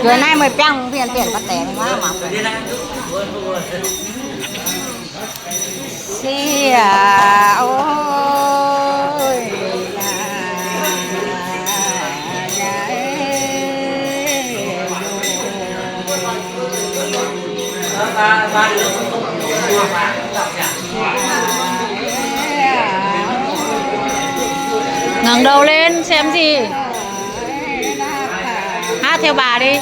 Giờ nay mới băng phiền tiền bắt tẻ quá mà. Xì ôi ngẩng đầu lên xem gì. Hát theo bà đi.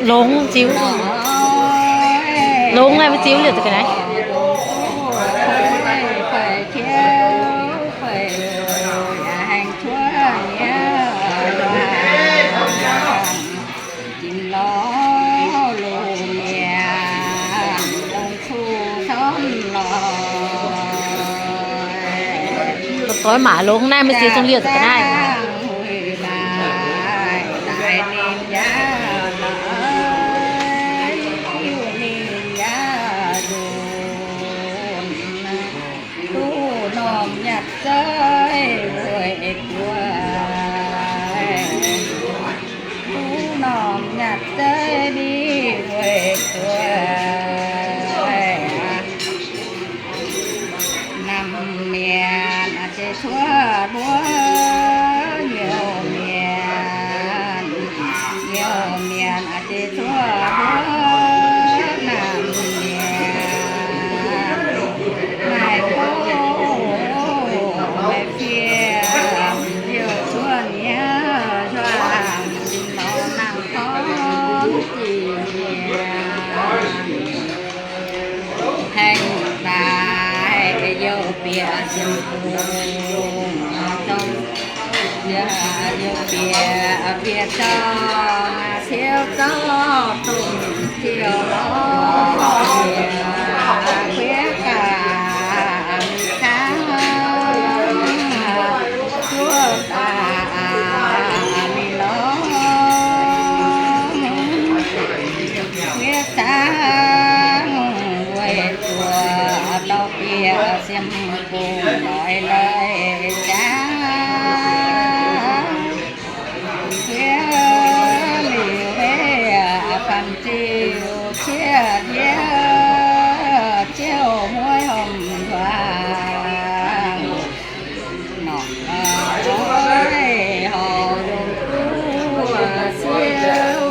lúng chiếu lúng này mới chiếu được cái này phải theo phải hành chúa nhé chim nó lù nhà ตอนหมาลงได้ไม่สิต้องเรียกก็ได้ใจรวยกว่าผู้น้องอยากใจดีรวยกว่านำเมียอาจจะชั่วบัวเหี่ยวเมียอาจจะชั่วบัวนำเมียไม่พอhành đại yêu bia chiêm cùng trong yêu bia cho siêu cho tùng chiều lo khuyết cả tháng chúa ta mi lo khuyết tháng tao bia xem cùng nói lời cha phía liều về phần chiều chia chia chiều môi hồng vàng nọ ơi họ dùng siêu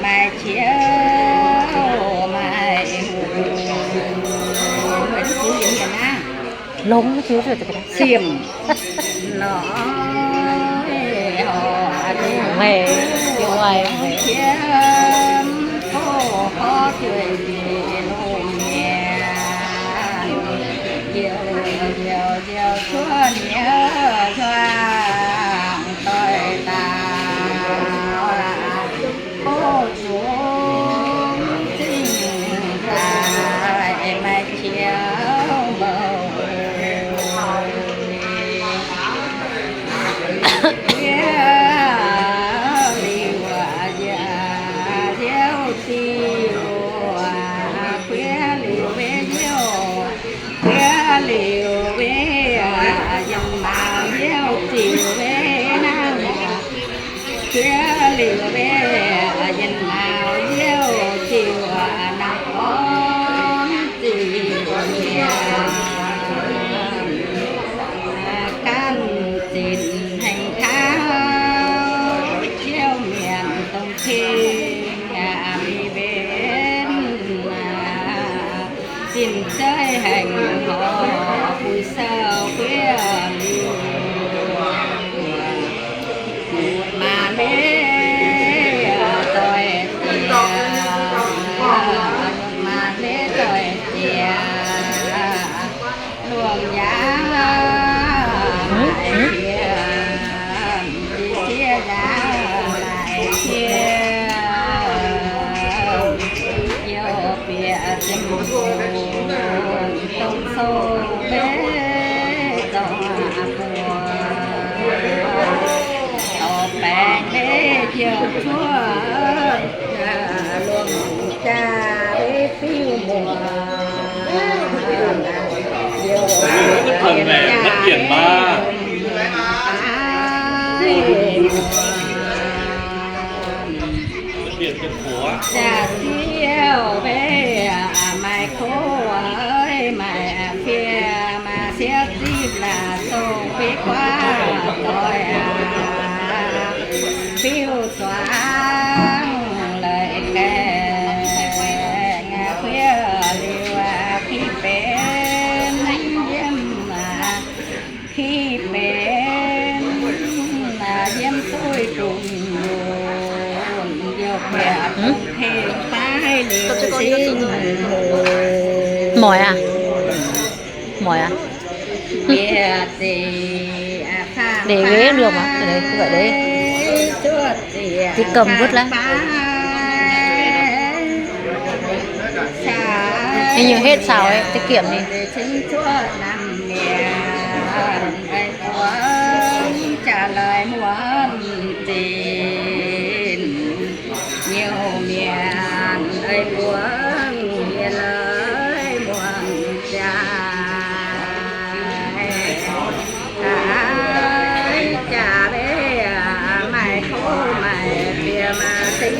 mai chiếu mai vẫn cứ vậy nha lông chiếu rồi cái xiêm nó mày chiều ngoài có cười gì luôn nha chiều xuân nhớ choàng tôi ta cô xuống tình lại mai chiều màu liều về dòng màu gieo chiều về nam kia liều về dòng màu gieo chiều nam con chiều can xin hành tháo chiều miền đông thiên nhà mi bên xin chơi hành họ vui sao quê một mà สียหลวงยาเสียเสียยาเสียโยเปียจมูกต้องโซเบต้องปัวต่อแปลงเด้เยอะชั่วหลวงจ้าฟิวมัวเดี๋ยวเปลี่ยนมาเปลี่ยนเป็นหัวจะเที่ยวไปไม่โค้ยไม่เพียมาเสียทีละส่งไปกว่าต่อยฟิวสว่างเลยแกงเพื่อเรียกว่าพี่เป็นเยี่ยมพี่เป็นเยี่ยมสวยจุ่มเดี๋ยวแบบเพลงไปเลยสิ่งmỏi à mỏi à để ghế được mà đấy cứ vậy đấy thì cầm vứt lá hình như hết xào ấy tiết kiệm đi trả lời muốn tiền nhiều miền ơi muốn miền ơi muốn trả bé mày khô mày bia mà xinh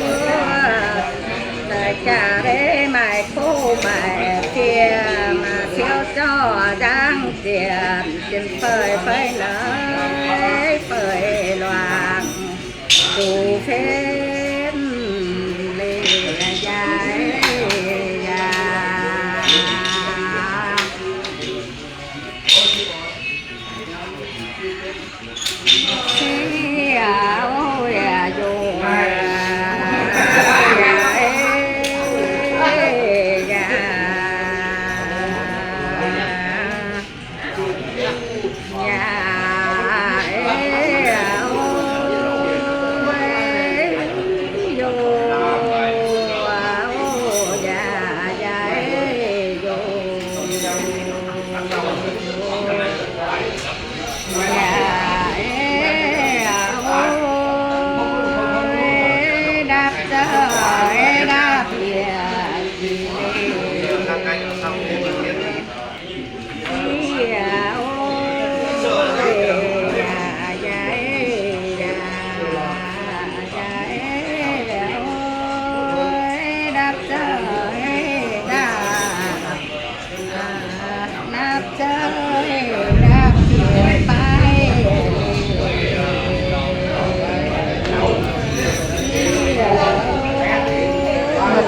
đời trả bé mày khô mày bia mà thiếu cho đáng tiền tiền phơi phơi nới phơi loạn đủ phết lê dài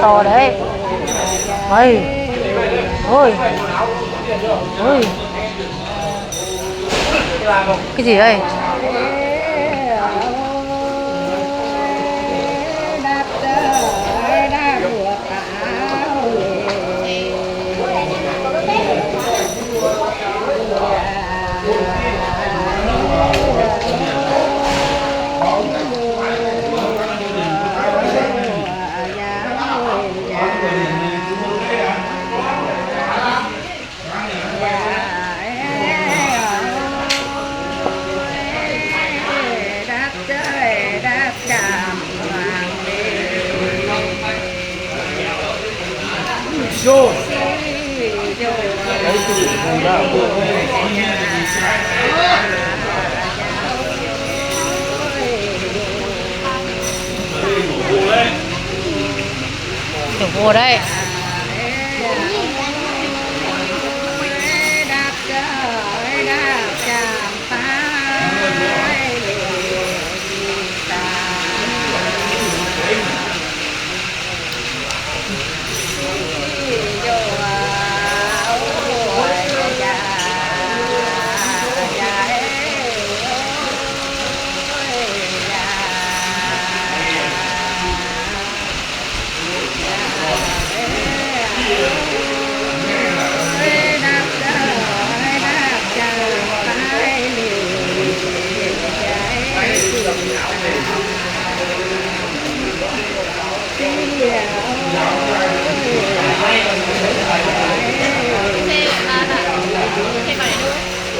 to đấy ơi ôi ôi cái gì đây Yo. Đừng vô đây.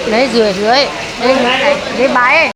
lấy rưỡi rưỡi lấy bái